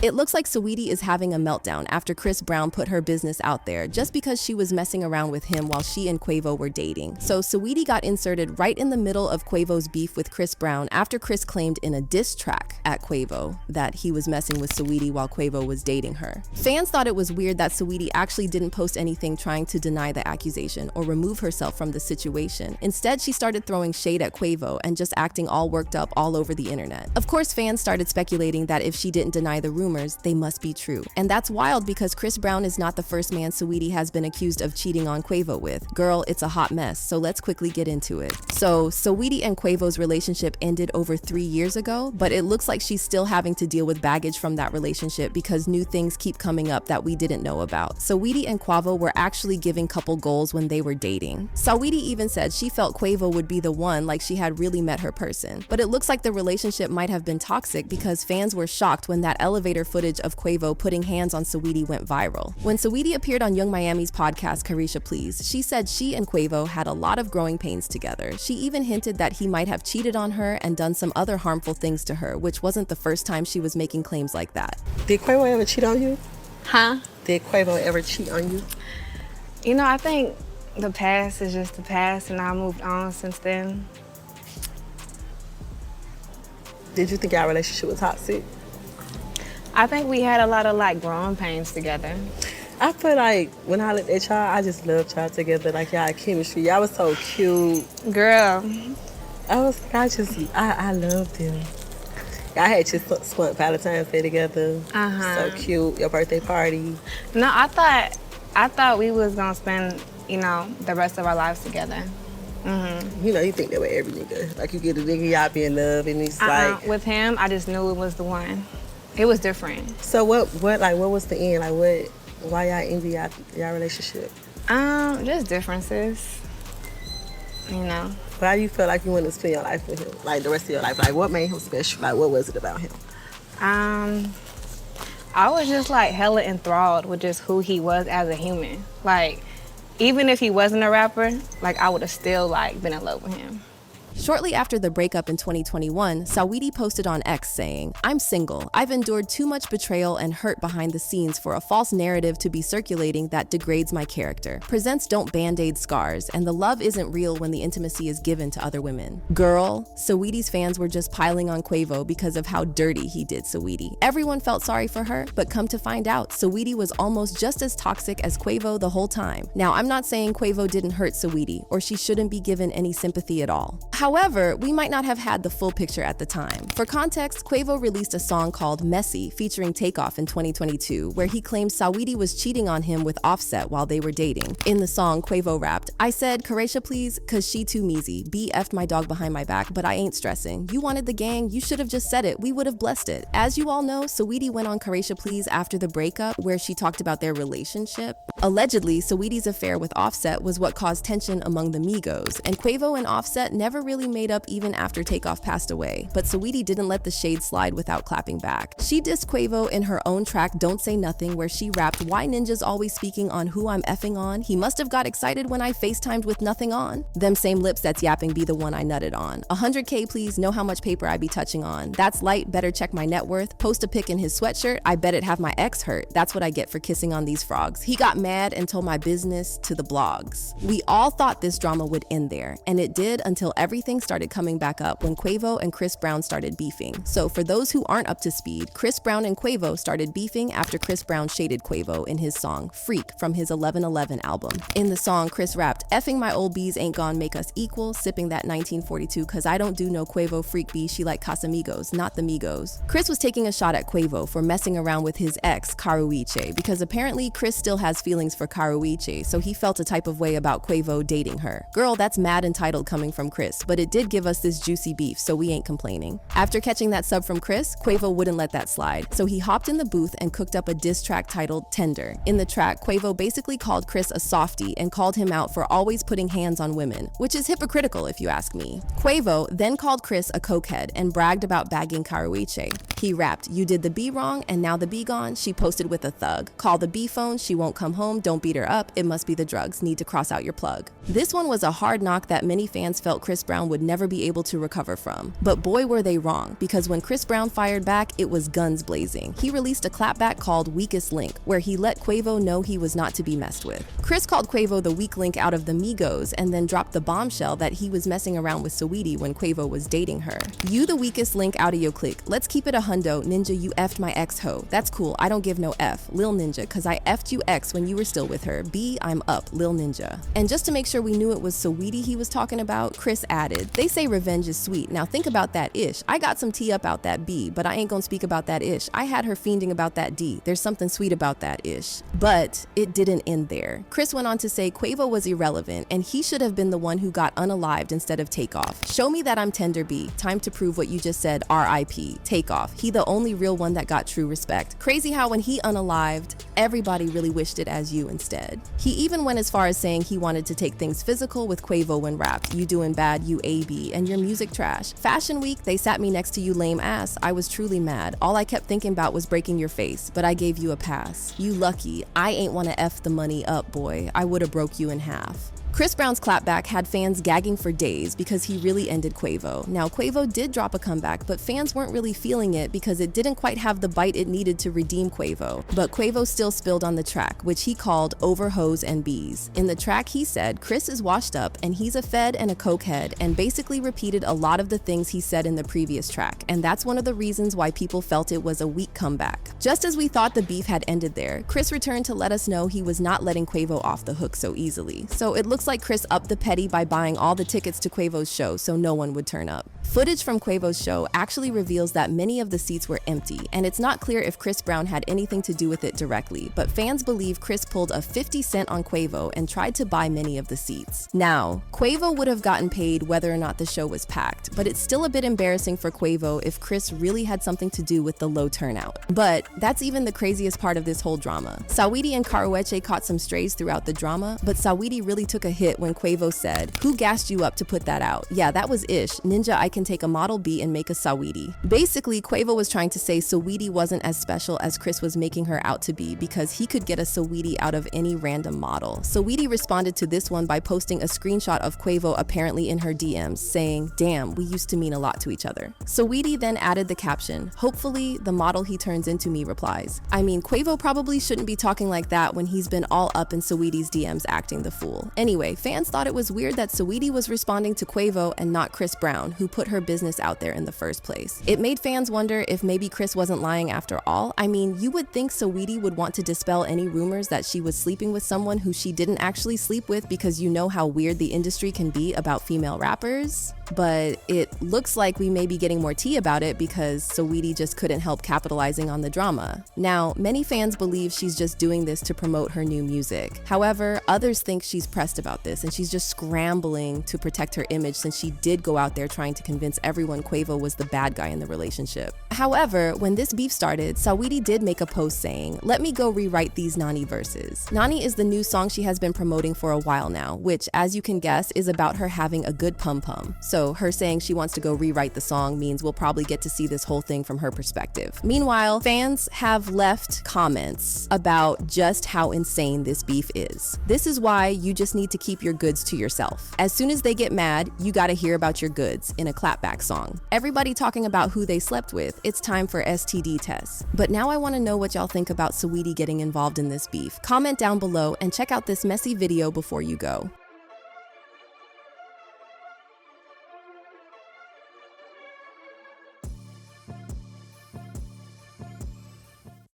It looks like Saweetie is having a meltdown after Chris Brown put her business out there just because she was messing around with him while she and Quavo were dating. So Saweetie got inserted right in the middle of Quavo's beef with Chris Brown after Chris claimed in a diss track at Quavo that he was messing with Saweetie while Quavo was dating her. Fans thought it was weird that Saweetie actually didn't post anything trying to deny the accusation or remove herself from the situation. Instead, she started throwing shade at Quavo and just acting all worked up all over the internet. Of course, fans started speculating that if she didn't deny the rumors, they must be true. And that's wild because Chris Brown is not the first man Saweetie has been accused of cheating on Quavo with. Girl, it's a hot mess, so let's quickly get into it. So, Saweetie and Quavo's relationship ended over 3 years ago, but it looks like she's still having to deal with baggage from that relationship because new things keep coming up that we didn't know about. Saweetie and Quavo were actually giving couple goals when they were dating. Saweetie even said she felt Quavo would be the one, like she had really met her person. But it looks like the relationship might have been toxic because fans were shocked when that elevator footage of Quavo putting hands on Saweetie went viral. When Saweetie appeared on Young Miami's podcast Carisha Please, she said she and Quavo had a lot of growing pains together. She even hinted that he might have cheated on her and done some other harmful things to her, which wasn't the first time she was making claims like that. Did Quavo ever cheat on you? Huh? Did Quavo ever cheat on you? You know, I think the past is just the past, and I moved on since then. Did you think our relationship was toxic? I think we had a lot of like growing pains together. I feel like when I looked at y'all, I just loved y'all together. Like y'all had chemistry. Y'all was so cute. Girl. I loved him. Y'all had just spent Valentine's Day together. So cute. Your birthday party. No, I thought we was gonna spend, you know, the rest of our lives together. You know, you think that with every nigga. Like you get a nigga, y'all be in love, and it's like. With him, I just knew it was the one. It was different. So what was the end? Like why y'all envy y'all relationship? Just differences. You know. Why do you feel like you want to spend your life with him? Like the rest of your life? Like what made him special? Like what was it about him? I was just like hella enthralled with just who he was as a human. Like, even if he wasn't a rapper, like I would have still like been in love with him. Shortly after the breakup in 2021, Saweetie posted on X saying, "I'm single. I've endured too much betrayal and hurt behind the scenes for a false narrative to be circulating that degrades my character. Presents don't band-aid scars, and the love isn't real when the intimacy is given to other women." Girl, Saweetie's fans were just piling on Quavo because of how dirty he did Saweetie. Everyone felt sorry for her, but come to find out, Saweetie was almost just as toxic as Quavo the whole time. Now, I'm not saying Quavo didn't hurt Saweetie, or she shouldn't be given any sympathy at all. However, we might not have had the full picture at the time. For context, Quavo released a song called Messy featuring Takeoff in 2022, where he claimed Saweetie was cheating on him with Offset while they were dating. In the song, Quavo rapped, "I said, Carisha please, cause she too measy. B F'd my dog behind my back, but I ain't stressing. You wanted the gang, you should have just said it. We would have blessed it." As you all know, Saweetie went on Carisha Please after the breakup, where she talked about their relationship. Allegedly, Saweetie's affair with Offset was what caused tension among the Migos, and Quavo and Offset never really made up even after Takeoff passed away, but Saweetie didn't let the shade slide without clapping back. She dissed Quavo in her own track Don't Say Nothing, where she rapped, "Why ninjas always speaking on who I'm effing on? He must have got excited when I FaceTimed with nothing on. Them same lips that's yapping be the one I nutted on. 100K please, know how much paper I be touching on. That's light, better check my net worth. Post a pic in his sweatshirt, I bet it have my ex hurt. That's what I get for kissing on these frogs. He got mad and told my business to the blogs." We all thought this drama would end there, and it did until everything started coming back up when Quavo and Chris Brown started beefing. So for those who aren't up to speed, Chris Brown and Quavo started beefing after Chris Brown shaded Quavo in his song Freak from his 1111 album. In the song, Chris rapped, "Effing my old bees ain't gonna make us equal, sipping that 1942 cause I don't do no Quavo freak bee, she like Casamigos, not the Migos." Chris was taking a shot at Quavo for messing around with his ex, Caruiche, because apparently Chris still has feelings for Caruiche, so he felt a type of way about Quavo dating her. Girl, that's mad entitled coming from Chris, but it did give us this juicy beef, so we ain't complaining. After catching that sub from Chris, Quavo wouldn't let that slide, so he hopped in the booth and cooked up a diss track titled Tender. In the track, Quavo basically called Chris a softie and called him out for always putting hands on women, which is hypocritical if you ask me. Quavo then called Chris a cokehead and bragged about bagging Caruiche. He rapped, "You did the B wrong and now the B gone, she posted with a thug. Call the B phone, she won't come home, don't beat her up, it must be the drugs, need to cross out your plug." This one was a hard knock that many fans felt Chris Brown Brown would never be able to recover from. But boy were they wrong, because when Chris Brown fired back, it was guns blazing. He released a clapback called Weakest Link, where he let Quavo know he was not to be messed with. Chris called Quavo the weak link out of the Migos and then dropped the bombshell that he was messing around with Saweetie when Quavo was dating her. You the weakest link out of your clique. Let's keep it a hundo. Ninja, you effed my ex-ho. That's cool. I don't give no F. Lil Ninja, cause I effed you ex when you were still with her. B, I'm up. Lil Ninja. And just to make sure we knew it was Saweetie he was talking about, Chris added, they say revenge is sweet. Now think about that ish. I got some tea up out that B, but I ain't gonna speak about that ish. I had her fiending about that D. There's something sweet about that ish. But it didn't end there. Chris went on to say Quavo was irrelevant and he should have been the one who got unalived instead of Takeoff. Show me that I'm tender B. Time to prove what you just said. R.I.P. Takeoff. He the only real one that got true respect. Crazy how when he unalived, everybody really wished it as you instead. He even went as far as saying he wanted to take things physical with Quavo when rapped. You doing bad, you AB, and your music trash. Fashion Week, they sat me next to you lame ass. I was truly mad. All I kept thinking about was breaking your face, but I gave you a pass. You lucky. I ain't wanna F the money up, boy. I would've broke you in half. Chris Brown's clapback had fans gagging for days because he really ended Quavo. Now, Quavo did drop a comeback, but fans weren't really feeling it because it didn't quite have the bite it needed to redeem Quavo. But Quavo still spilled on the track, which he called Over Hoes and Bees. In the track, he said, Chris is washed up and he's a fed and a cokehead, and basically repeated a lot of the things he said in the previous track. And that's one of the reasons why people felt it was a weak comeback. Just as we thought the beef had ended there, Chris returned to let us know he was not letting Quavo off the hook so easily. So it looks like Chris upped the petty by buying all the tickets to Quavo's show so no one would turn up. Footage from Quavo's show actually reveals that many of the seats were empty, and it's not clear if Chris Brown had anything to do with it directly, but fans believe Chris pulled a 50 cent on Quavo and tried to buy many of the seats. Now, Quavo would have gotten paid whether or not the show was packed, but it's still a bit embarrassing for Quavo if Chris really had something to do with the low turnout. But that's even the craziest part of this whole drama. Saweetie and Karueche caught some strays throughout the drama, but Saweetie really took a hit when Quavo said, "Who gassed you up to put that out? Yeah, that was Ish. Ninja, I can take a model beat and make a Saweetie." Basically, Quavo was trying to say Saweetie wasn't as special as Chris was making her out to be because he could get a Saweetie out of any random model. Saweetie responded to this one by posting a screenshot of Quavo apparently in her DMs saying, "Damn, we used to mean a lot to each other." Saweetie then added the caption, "Hopefully, the model he turns into me replies." I mean, Quavo probably shouldn't be talking like that when he's been all up in Saweetie's DMs acting the fool. Anyway, fans thought it was weird that Saweetie was responding to Quavo and not Chris Brown, who put her business out there in the first place. It made fans wonder if maybe Chris wasn't lying after all. I mean, you would think Saweetie would want to dispel any rumors that she was sleeping with someone who she didn't actually sleep with because you know how weird the industry can be about female rappers. But it looks like we may be getting more tea about it because Saweetie just couldn't help capitalizing on the drama. Now, many fans believe she's just doing this to promote her new music. However, others think she's pressed about this and she's just scrambling to protect her image since she did go out there trying to convince everyone Quavo was the bad guy in the relationship. However, when this beef started, Saweetie did make a post saying, "Let me go rewrite these Nani verses." Nani is the new song she has been promoting for a while now, which, as you can guess, is about her having a good pum-pum. So her saying she wants to go rewrite the song means we'll probably get to see this whole thing from her perspective. Meanwhile, fans have left comments about just how insane this beef is. This is why you just need to keep your goods to yourself. As soon as they get mad, you gotta hear about your goods in a clapback song. Everybody talking about who they slept with, it's time for STD tests. But now I wanna know what y'all think about Saweetie getting involved in this beef. Comment down below and check out this messy video before you go.